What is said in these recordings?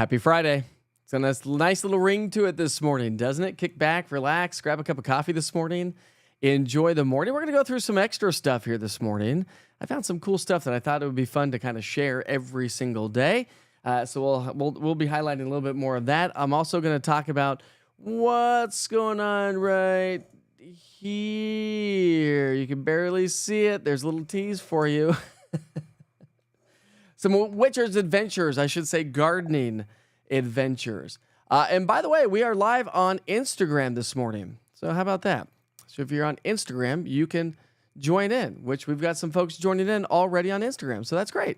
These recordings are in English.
Happy Friday. It's got a nice little ring to it this morning, doesn't it? Kick back, relax, grab a cup of coffee this morning. Enjoy the morning. We're going to go through some extra stuff here this morning. I found some cool stuff that I thought it would be fun to kind of share every single day. So we'll be highlighting a little bit more of that. I'm also going to talk about what's going on right here. You can barely see it. There's a little tease for you. Some Witcher's adventures, I should say gardening adventures. And by the way, we are live on Instagram this morning. So how about that? So if you're on Instagram, you can join in, which we've got some folks joining in already on Instagram. So that's great.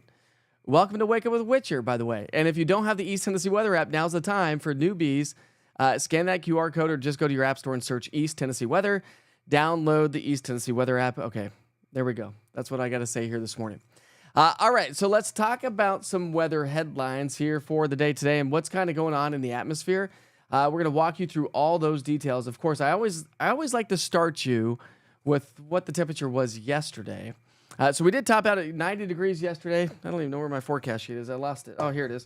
Welcome to Wake Up with Witcher, by the way. And if you don't have the East Tennessee Weather app, now's the time for newbies. Scan that QR code or just go to your app store and search East Tennessee Weather. Download the East Tennessee Weather app. Okay, there we go. That's what I got to say here this morning. All right, so let's talk about some weather headlines here for the day today and what's kind of going on in the atmosphere. We're going to walk you through all those details. Of course, I always like to start you with what the temperature was yesterday. So we did top out at 90 degrees yesterday. I don't even know where my forecast sheet is. I lost it. Oh, here it is.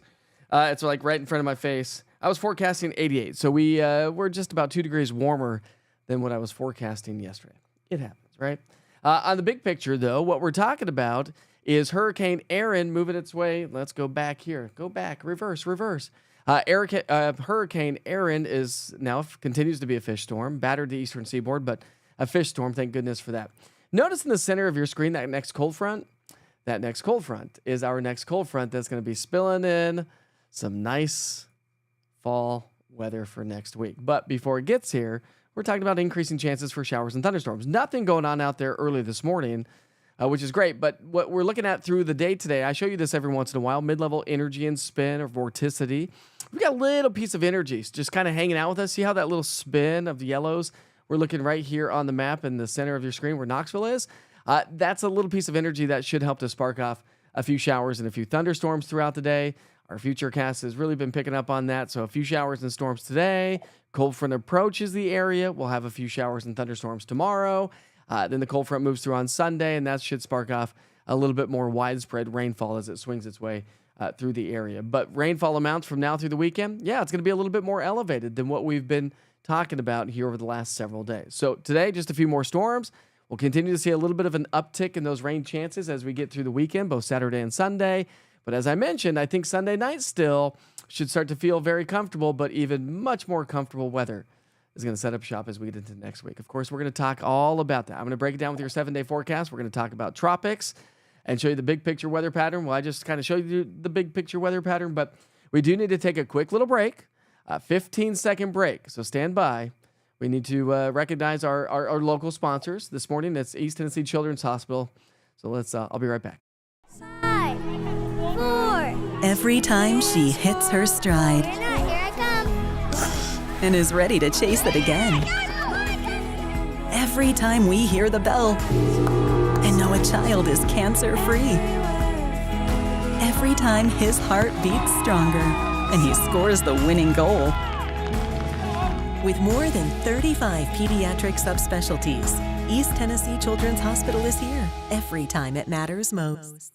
It's like right in front of my face. I was forecasting 88, so we're just about 2 degrees warmer than what I was forecasting yesterday. It happens, right? On the big picture, though, what we're talking about is Hurricane Erin moving its way. Let's go back here. Go back. Reverse. Hurricane Erin continues to be a fish storm, battered the eastern seaboard, but a fish storm. Thank goodness for that. Notice in the center of your screen that next cold front. That next cold front is our next cold front that's going to be spilling in some nice fall weather for next week. But before it gets here, we're talking about increasing chances for showers and thunderstorms. Nothing going on out there early this morning, which is great. But what we're looking at through the day today, I show you this every once in a while, mid-level energy and spin or vorticity. We've got a little piece of energy just kind of hanging out with us. See how that little spin of the yellows? We're looking right here on the map in the center of your screen where Knoxville is. That's a little piece of energy that should help to spark off a few showers and a few thunderstorms throughout the day. Our futurecast has really been picking up on that. So a few showers and storms today. Cold front approaches the area. We'll have a few showers and thunderstorms tomorrow. Then the cold front moves through on Sunday, and that should spark off a little bit more widespread rainfall as it swings its way through the area. But rainfall amounts from now through the weekend, it's going to be a little bit more elevated than what we've been talking about here over the last several days. So today, just a few more storms. We'll continue to see a little bit of an uptick in those rain chances as we get through the weekend, both Saturday and Sunday. But as I mentioned, I think Sunday night still should start to feel very comfortable, but even much more comfortable weather is going to set up shop as we get into next week. Of course, we're going to talk all about that. I'm going to break it down with your 7-day forecast. We're going to talk about tropics and show you the big picture weather pattern. Well, I just kind of showed you the big picture weather pattern, but we do need to take a quick little break, a 15-second break. So stand by. We need to recognize our local sponsors. This morning, it's East Tennessee Children's Hospital. So I'll be right back. 5, 4. Every time she hits her stride Here I come. and is ready to chase it again. Every time we hear the bell and know a child is cancer-free. Every time his heart beats stronger and he scores the winning goal. With more than 35 pediatric subspecialties, East Tennessee Children's Hospital is here every time it matters most.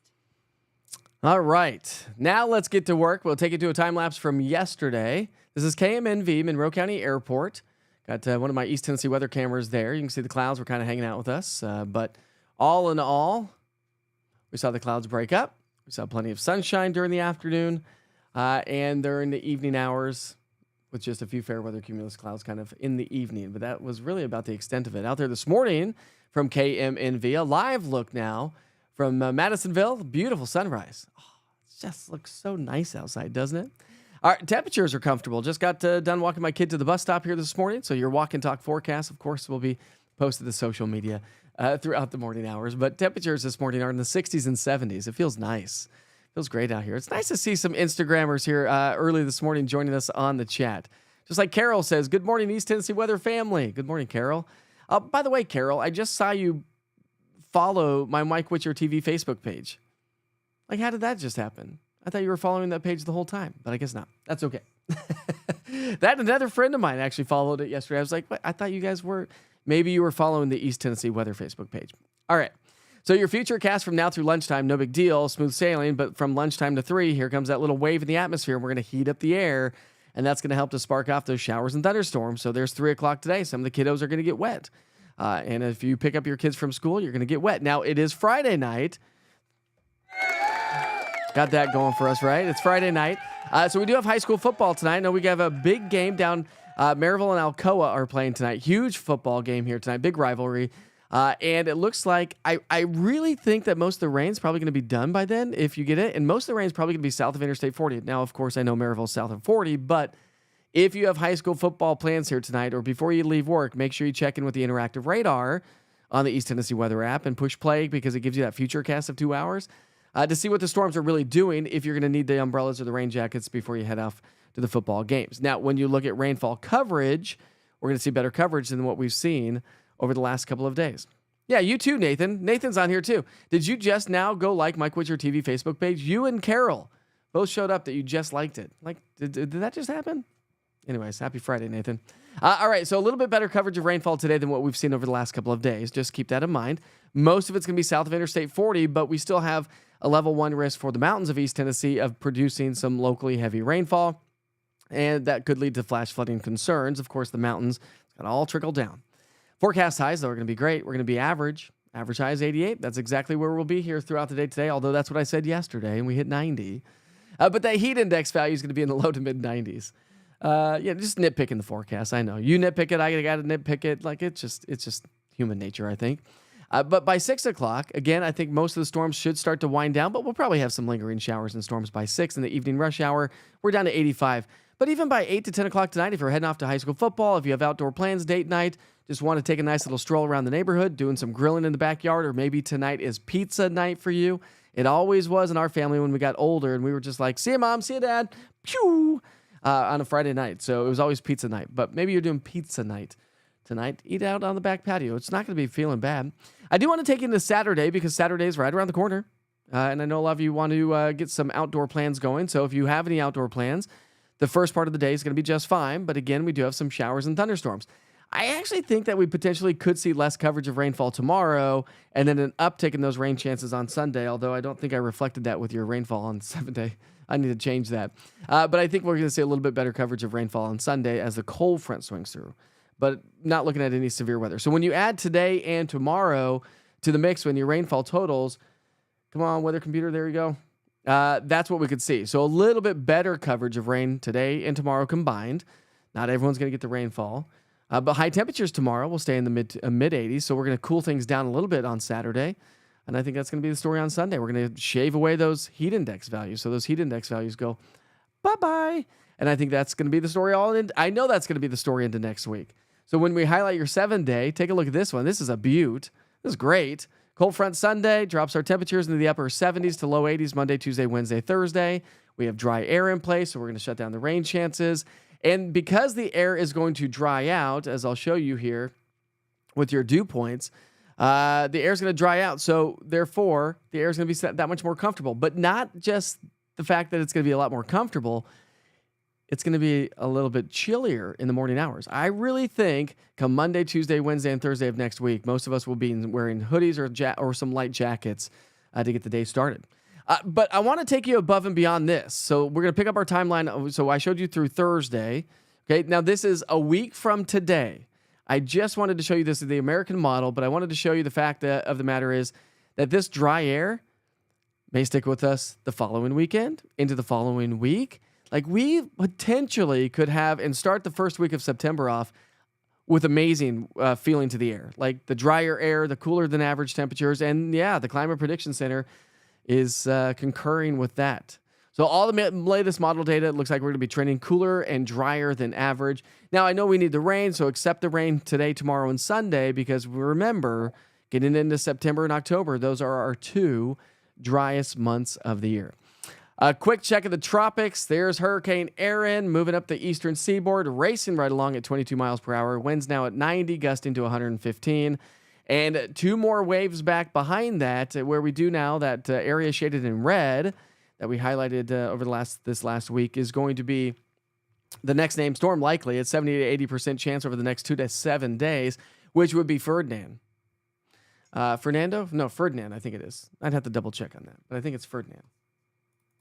All right. Now let's get to work. We'll take you to a time lapse from yesterday. This is KMNV, Monroe County Airport. Got one of my East Tennessee weather cameras there. You can see the clouds were kind of hanging out with us. But all in all, we saw the clouds break up. We saw plenty of sunshine during the afternoon and during the evening hours with just a few fair weather cumulus clouds kind of in the evening. But that was really about the extent of it. Out there this morning from KMNV, a live look now from Madisonville, beautiful sunrise. Oh, it just looks so nice outside, doesn't it? Our temperatures are comfortable. Just got done walking my kid to the bus stop here this morning. So your walk and talk forecast, of course, will be posted to social media throughout the morning hours. But temperatures this morning are in the 60s and 70s. It feels nice. Feels great out here. It's nice to see some Instagrammers here early this morning joining us on the chat. Just like Carol says, good morning, East Tennessee Weather family. Good morning, Carol. By the way, Carol, I just saw you follow my Mike Witcher TV Facebook page. Like, how did that just happen? I thought you were following that page the whole time, but I guess not. That's okay. That another friend of mine actually followed it yesterday. I was like, what? I thought you guys were, maybe you were following the East Tennessee Weather Facebook page. All right. So your future cast from now through lunchtime, no big deal, smooth sailing. But from lunchtime to 3, here comes that little wave in the atmosphere. And we're going to heat up the air, and that's going to help to spark off those showers and thunderstorms. So there's 3 o'clock today. Some of the kiddos are going to get wet. And if you pick up your kids from school, you're going to get wet. Now, it is Friday night. Got that going for us, right? It's Friday night. So we do have high school football tonight. I know we have a big game down. Maryville and Alcoa are playing tonight. Huge football game here tonight. Big rivalry. And it looks like I really think that most of the rain's probably going to be done by then if you get it. And most of the rain's probably going to be south of Interstate 40. Now, of course, I know Maryville's south of 40, but if you have high school football plans here tonight or before you leave work, make sure you check in with the interactive radar on the East Tennessee Weather app and push play because it gives you that future cast of 2 hours to see what the storms are really doing if you're going to need the umbrellas or the rain jackets before you head off to the football games. Now, when you look at rainfall coverage, we're going to see better coverage than what we've seen over the last couple of days. Yeah, you too, Nathan. Nathan's on here too. Did you just now go like Mike Witcher TV Facebook page? You and Carol both showed up that you just liked it. Like, did that just happen? Anyways, happy Friday, Nathan. All right, so a little bit better coverage of rainfall today than what we've seen over the last couple of days. Just keep that in mind. Most of it's going to be south of Interstate 40, but we still have a level 1 risk for the mountains of East Tennessee of producing some locally heavy rainfall, and that could lead to flash flooding concerns. Of course, the mountains, it's going to all trickle down. Forecast highs, though, are going to be great. We're going to be average. Average high is 88. That's exactly where we'll be here throughout the day today, although that's what I said yesterday, and we hit 90. But that heat index value is going to be in the low to mid 90s. Just nitpicking the forecast. I know you nitpick it. I got to nitpick it. Like it's just human nature, I think. But by 6 o'clock, again, I think most of the storms should start to wind down, but we'll probably have some lingering showers and storms by 6 in the evening rush hour. We're down to 85. But even by 8 to 10 o'clock tonight, if you're heading off to high school football, if you have outdoor plans, date night, just want to take a nice little stroll around the neighborhood, doing some grilling in the backyard, or maybe tonight is pizza night for you. It always was in our family when we got older, and we were just like, see you, Mom, see you, Dad, pew, on a Friday night. So it was always pizza night. But maybe you're doing pizza night tonight. Eat out on the back patio. It's not going to be feeling bad. I do want to take you into Saturday because Saturday is right around the corner. And I know a lot of you want to get some outdoor plans going. So if you have any outdoor plans, the first part of the day is going to be just fine. But again, we do have some showers and thunderstorms. I actually think that we potentially could see less coverage of rainfall tomorrow and then an uptick in those rain chances on Sunday, although I don't think I reflected that with your rainfall on 7-day. I need to change that. But I think we're going to see a little bit better coverage of rainfall on Sunday as the cold front swings through, but not looking at any severe weather. So when you add today and tomorrow to the mix when your rainfall totals, come on, weather computer, there you go. That's what we could see. So a little bit better coverage of rain today and tomorrow combined. Not everyone's going to get the rainfall. But high temperatures tomorrow will stay in the mid 80s, so we're going to cool things down a little bit on Saturday. And I think that's going to be the story on Sunday. We're going to shave away those heat index values. So those heat index values go bye-bye. And I think that's going to be the story I know that's going to be the story into next week. So when we highlight your 7-day, take a look at this one. This is a beaut. This is great. Cold front Sunday drops our temperatures into the upper 70s to low 80s Monday, Tuesday, Wednesday, Thursday. We have dry air in place, so we're going to shut down the rain chances. And because the air is going to dry out, as I'll show you here with your dew points, the air is going to dry out. So therefore, the air is going to be that much more comfortable. But not just the fact that it's going to be a lot more comfortable. It's going to be a little bit chillier in the morning hours. I really think come Monday, Tuesday, Wednesday, and Thursday of next week, most of us will be wearing hoodies or some light jackets to get the day started. But I want to take you above and beyond this. So we're going to pick up our timeline. So I showed you through Thursday. Okay, now this is a week from today. I just wanted to show you this is the American model, but I wanted to show you the fact of the matter is that this dry air may stick with us the following weekend, into the following week. Like we potentially could have and start the first week of September off with amazing feeling to the air. Like the drier air, the cooler than average temperatures, and yeah, the Climate Prediction Center is concurring with that. So all the latest model data, it looks like we're going to be trending cooler and drier than average. Now, I know we need the rain, so accept the rain today, tomorrow, and Sunday, because remember, getting into September and October, those are our 2 driest months of the year. A quick check of the tropics. There's Hurricane Erin moving up the eastern seaboard, racing right along at 22 miles per hour. Winds now at 90, gusting to 115. And 2 more waves back behind that, where we do now that area shaded in red that we highlighted over this last week is going to be the next named storm likely at 70 to 80% chance over the next 2 to 7 days, which would be Ferdinand. Fernando? No, Ferdinand, I think it is. I'd have to double check on that, but I think it's Ferdinand.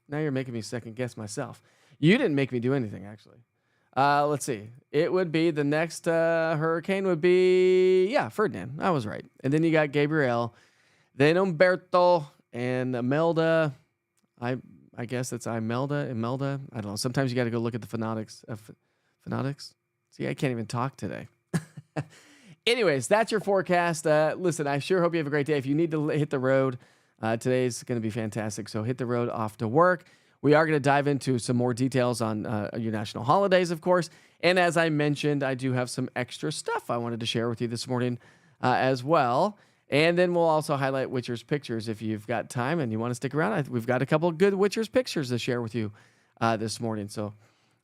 Now you're making me second guess myself. You didn't make me do anything, actually. Let's see. It would be the next hurricane would be, Ferdinand. I was right. And then you got Gabriel, then Umberto, and Imelda. I guess it's Imelda. I don't know. Sometimes you got to go look at the phonetics. Phonetics? See, I can't even talk today. Anyways, that's your forecast. Listen, I sure hope you have a great day. If you need to hit the road, today's going to be fantastic. So hit the road off to work. We are going to dive into some more details on your national holidays, of course. And as I mentioned, I do have some extra stuff I wanted to share with you this morning as well. And then we'll also highlight Witcher's pictures if you've got time and you want to stick around. We've got a couple of good Witcher's pictures to share with you this morning. So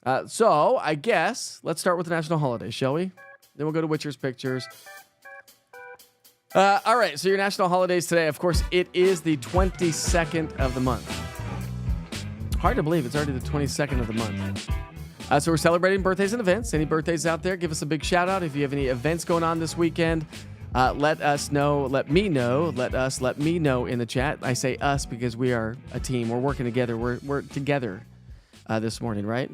I guess let's start with the national holidays, shall we? Then we'll go to Witcher's pictures. All right, so your national holidays today, of course, it is the 22nd of the month. Hard to believe it's already the 22nd of the month. So we're celebrating birthdays and events. Any birthdays out there, give us a big shout out. If you have any events going on this weekend, let us know. Let me know in the chat. I say us because we are a team. We're working together. We're together this morning, right?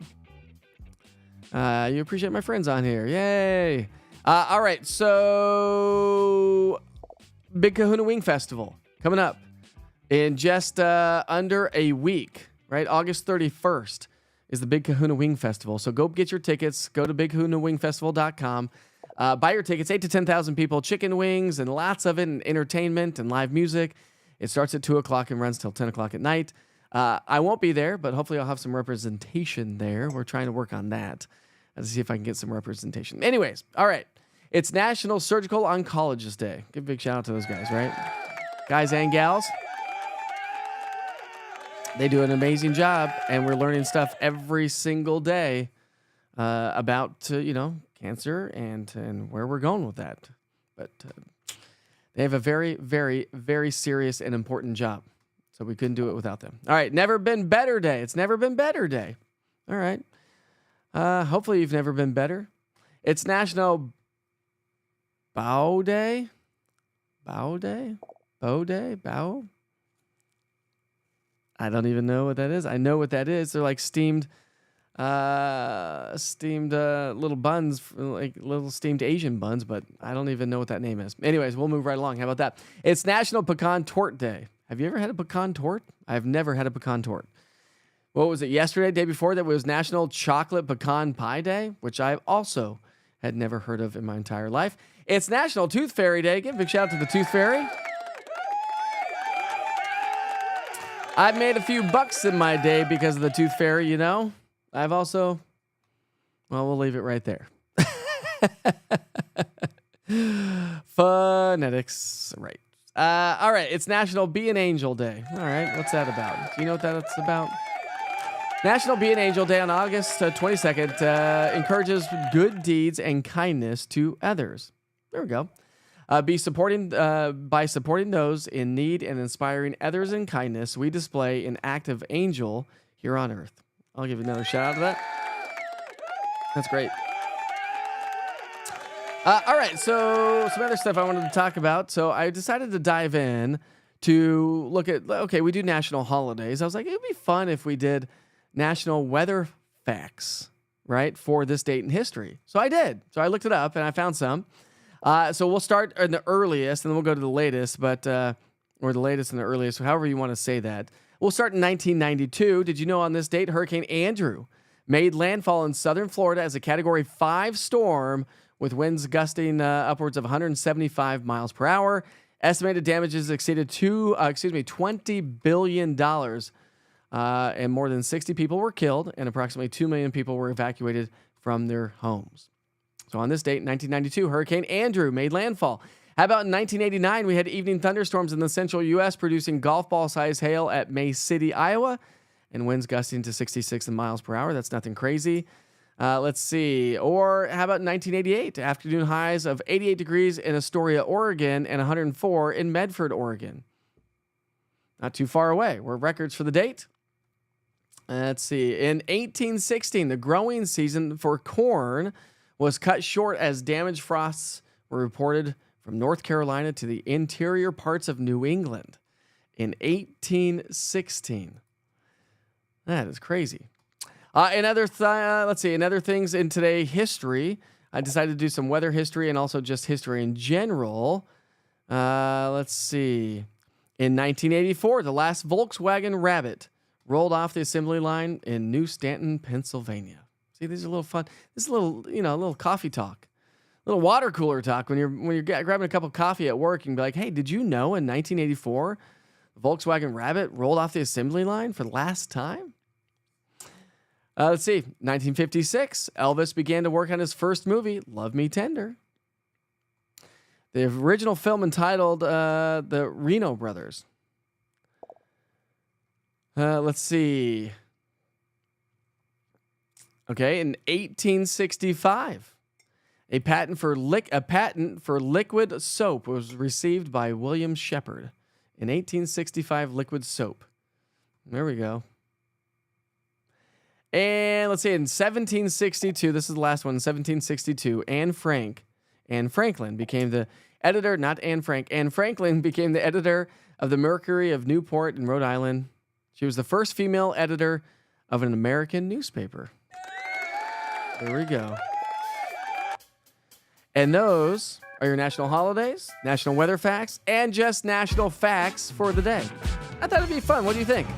You appreciate my friends on here. Yay. All right, so Big Kahuna Wing Festival coming up in just under a week. Right, August 31st is the Big Kahuna Wing Festival. So go get your tickets. Go to BigKahunaWingFestival.com. Buy your tickets. 8,000 to 10,000 people, chicken wings, and lots of it, and entertainment and live music. It starts at 2 o'clock and runs till 10 o'clock at night. I won't be there, but hopefully I'll have some representation there. We're trying to work on that to see if I can get some representation. Anyways, all right. It's National Surgical Oncologist Day. Give a big shout out to those guys, right? Guys and gals. They do an amazing job, and we're learning stuff every single day about, cancer and where we're going with that. But they have a very, very, very serious and important job, so we couldn't do it without them. All right, Never Been Better Day. It's Never Been Better Day. All right. Hopefully you've never been better. It's National Bow Day. Bow Day? Bow Day? Bow? I don't even know what that is. I know what that is. They're like steamed little buns, like little steamed Asian buns, but I don't even know what that name is. Anyways, we'll move right along. How about that? It's National Pecan Torte Day. Have you ever had a pecan torte? I've never had a pecan torte. What was it, yesterday, day before? That was National Chocolate Pecan Pie Day, which I also had never heard of in my entire life. It's National Tooth Fairy Day. Give a big shout out to the Tooth Fairy. I've made a few bucks in my day because of the Tooth Fairy, you know. I've also, well, we'll leave it right there. Phonetics, right. All right, it's National Be an Angel Day. All right, what's that about? Do you know what that's about? National Be an Angel Day on August 22nd encourages good deeds and kindness to others. There we go. By supporting those in need and inspiring others in kindness, we display an act of angel here on earth. I'll give you another shout out to that. That's great. All right, so some other stuff I wanted to talk about. So I decided to dive in to look at, okay, we do national holidays. I was like, it would be fun if we did national weather facts, right, for this date in history. So I did. So I looked it up and I found some. So we'll start in the earliest, and then we'll go to the latest, or the latest and the earliest, however you want to say that. We'll start in 1992. Did you know on this date, Hurricane Andrew made landfall in southern Florida as a Category 5 storm with winds gusting upwards of 175 miles per hour. Estimated damages exceeded $20 billion, and more than 60 people were killed, and approximately 2 million people were evacuated from their homes. So on this date, 1992, Hurricane Andrew made landfall. How about in 1989, we had evening thunderstorms in the central U.S. producing golf ball-sized hail at May City, Iowa, and winds gusting to 66 miles per hour. That's nothing crazy. Let's see. Or how about in 1988, afternoon highs of 88 degrees in Astoria, Oregon, and 104 in Medford, Oregon. Not too far away. Were records for the date. Let's see. In 1816, the growing season for corn was cut short as damaged frosts were reported from North Carolina to the interior parts of New England in 1816. That is crazy. In other things in today history, I decided to do some weather history and also just history in general. Let's see. In 1984, the last Volkswagen Rabbit rolled off the assembly line in New Stanton, Pennsylvania. See, these are a little fun. This is a little coffee talk, a little water cooler talk when you're grabbing a cup of coffee at work. You can be like, hey, did you know in 1984, the Volkswagen Rabbit rolled off the assembly line for the last time? Let's see. 1956, Elvis began to work on his first movie, Love Me Tender. The original film entitled The Reno Brothers. Let's see. Okay, in 1865, a patent for liquid soap was received by William Shepard. In 1865, liquid soap. There we go. And let's see, in 1762, this is the last one, 1762, Anne Franklin became the editor, not Anne Frank. Anne Franklin became the editor of the Mercury of Newport in Rhode Island. She was the first female editor of an American newspaper. There we go. And those are your national holidays, national weather facts, and just national facts for the day. I thought it'd be fun. What do you think?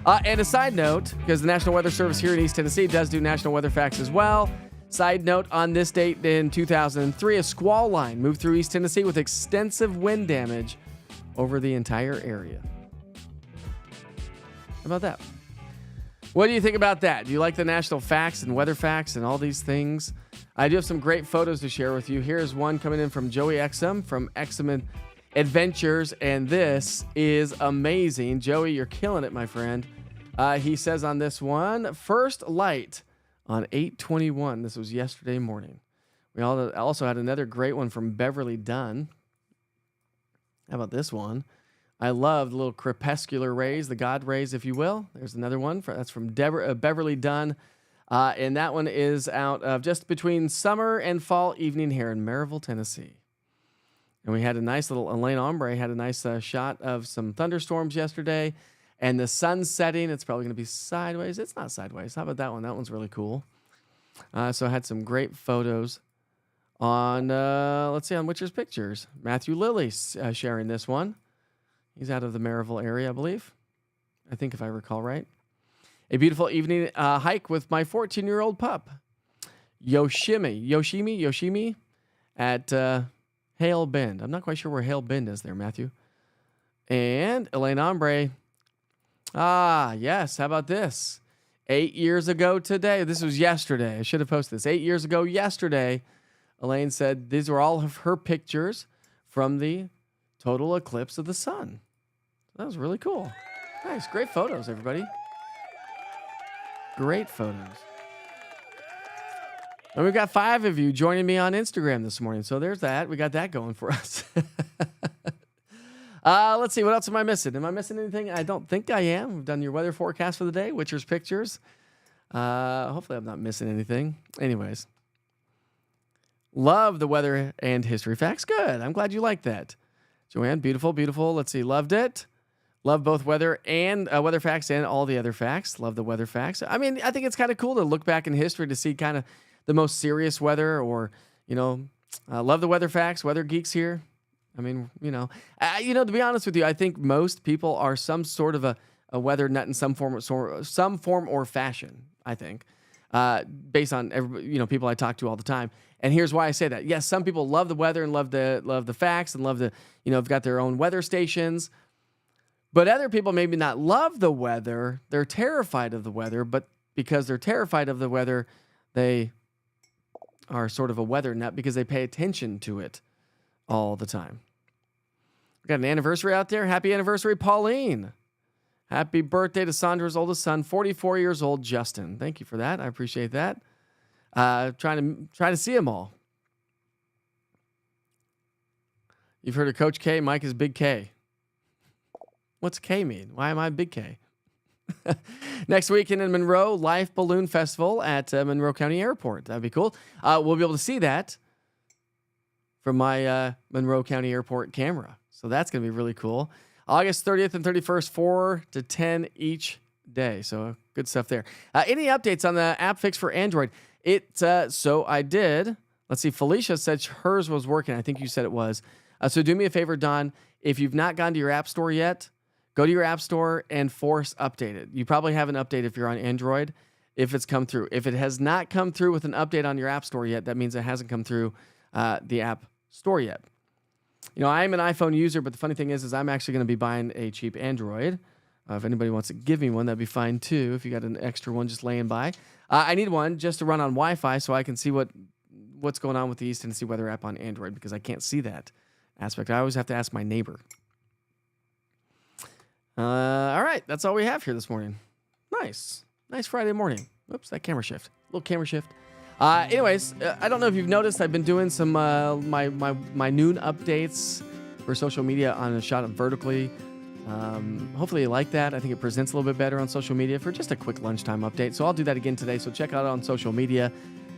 And a side note, because the National Weather Service here in East Tennessee does do national weather facts as well. Side note, on this date in 2003, a squall line moved through East Tennessee with extensive wind damage over the entire area. How about that? What do you think about that? Do you like the national facts and weather facts and all these things? I do have some great photos to share with you. Here's one coming in from Joey Exum from Exum Adventures, and this is amazing. Joey, you're killing it, my friend. He says on this one, first light on 8/21. This was yesterday morning. We also had another great one from Beverly Dunn. How about this one? I love the little crepuscular rays, the God rays, if you will. There's another one. That's from Beverly Dunn. And that one is out of just between summer and fall evening here in Maryville, Tennessee. And we had a nice little, Elaine Ombre had a nice shot of some thunderstorms yesterday. And the sun setting, it's probably going to be sideways. It's not sideways. How about that one? That one's really cool. So I had some great photos on, let's see, on Witcher's Pictures. Matthew Lilly sharing this one. He's out of the Maryville area, I believe. I think if I recall right. A beautiful evening hike with my 14-year-old pup, Yoshimi, at Hale Bend. I'm not quite sure where Hale Bend is there, Matthew. And Elaine Ombre. Yes. How about this? 8 years ago today. This was yesterday. I should have posted this. 8 years ago yesterday, Elaine said these were all of her pictures from the total eclipse of the sun. That was really cool. Nice. Great photos, everybody. Great photos. And we've got 5 of you joining me on Instagram this morning. So there's that. We got that going for us. Let's see. What else am I missing? Am I missing anything? I don't think I am. We've done your weather forecast for the day, Witcher's Pictures. Hopefully I'm not missing anything. Anyways. Love the weather and history facts. Good. I'm glad you like that. Joanne, beautiful, beautiful. Let's see. Loved it. Love both weather and weather facts and all the other facts. Love the weather facts. I mean, I think it's kind of cool to look back in history to see kind of the most serious weather or, love the weather facts, weather geeks here. I mean, to be honest with you, I think most people are some sort of a weather nut in some form or fashion, I think, based on people I talk to all the time. And here's why I say that. Yes, some people love the weather and love the facts and love have got their own weather stations. But other people maybe not love the weather. They're terrified of the weather, but because they're terrified of the weather, they are sort of a weather nut because they pay attention to it all the time. We got an anniversary out there. Happy anniversary, Pauline. Happy birthday to Sandra's oldest son, 44 years old, Justin. Thank you for that. I appreciate that. Trying to see them all. You've heard of Coach K. Mike is Big K. What's K mean? Why am I Big K? Next weekend in Monroe, Life Balloon Festival at Monroe County Airport. That'd be cool. We'll be able to see that from my Monroe County Airport camera. So that's going to be really cool. August 30th and 31st, 4 to 10 each day. So good stuff there. Any updates on the app fix for Android? So I did. Let's see. Felicia said hers was working. I think you said it was. So do me a favor, Don. If you've not gone to your app store yet, go to your app store and force update it. You probably have an update if you're on Android, if it's come through. If it has not come through with an update on your app store yet, that means it hasn't come through the app store yet. You know, I'm an iPhone user, but the funny thing is I'm actually going to be buying a cheap Android. If anybody wants to give me one, that'd be fine too. If you got an extra one just laying by. I need one just to run on Wi-Fi so I can see what's going on with the East Tennessee Weather app on Android, because I can't see that aspect. I always have to ask my neighbor. All right, that's all we have here this morning. Nice Friday morning. Oops, that camera shift. Little camera shift. Anyways, I don't know if you've noticed, I've been doing some my noon updates for social media on a shot of vertically. Hopefully you like that. I think it presents a little bit better on social media for just a quick lunchtime update. So I'll do that again today. So check out it on social media.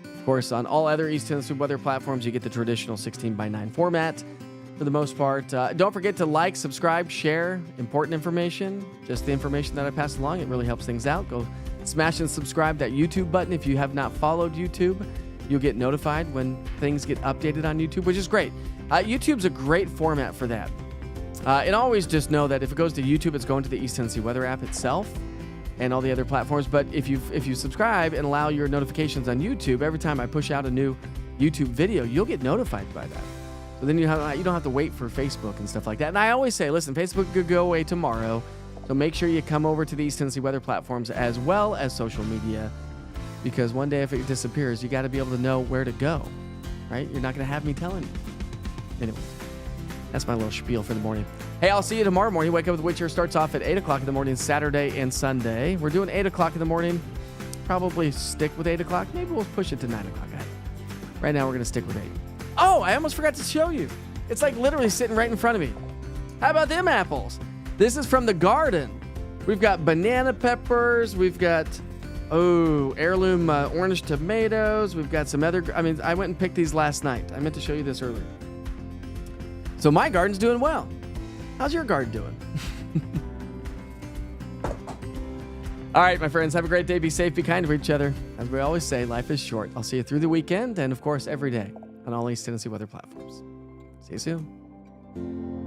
Of course, on all other East Tennessee weather platforms, you get the traditional 16:9 format for the most part. Don't forget to like, subscribe, share important information. Just the information that I pass along. It really helps things out. Go smash and subscribe that YouTube button. If you have not followed YouTube, you'll get notified when things get updated on YouTube, which is great. YouTube's a great format for that. And always just know that if it goes to YouTube, it's going to the East Tennessee Weather app itself and all the other platforms. But if you subscribe and allow your notifications on YouTube, every time I push out a new YouTube video, you'll get notified by that. So then you don't have to wait for Facebook and stuff like that. And I always say, listen, Facebook could go away tomorrow. So make sure you come over to the East Tennessee Weather platforms as well as social media, because one day if it disappears, you got to be able to know where to go, right? You're not going to have me telling you. Anyway, that's my little spiel for the morning. Hey, I'll see you tomorrow morning. Wake Up with Witcher starts off at 8 o'clock in the morning, Saturday and Sunday. We're doing 8 o'clock in the morning. Probably stick with 8 o'clock. Maybe we'll push it to 9 o'clock. Right now, we're going to stick with 8. Oh, I almost forgot to show you. It's like literally sitting right in front of me. How about them apples? This is from the garden. We've got banana peppers. We've got, heirloom orange tomatoes. We've got some other, I went and picked these last night. I meant to show you this earlier. So my garden's doing well. How's your garden doing? All right, my friends, have a great day. Be safe, be kind to each other. As we always say, life is short. I'll see you through the weekend and, of course, every day on all East Tennessee weather platforms. See you soon.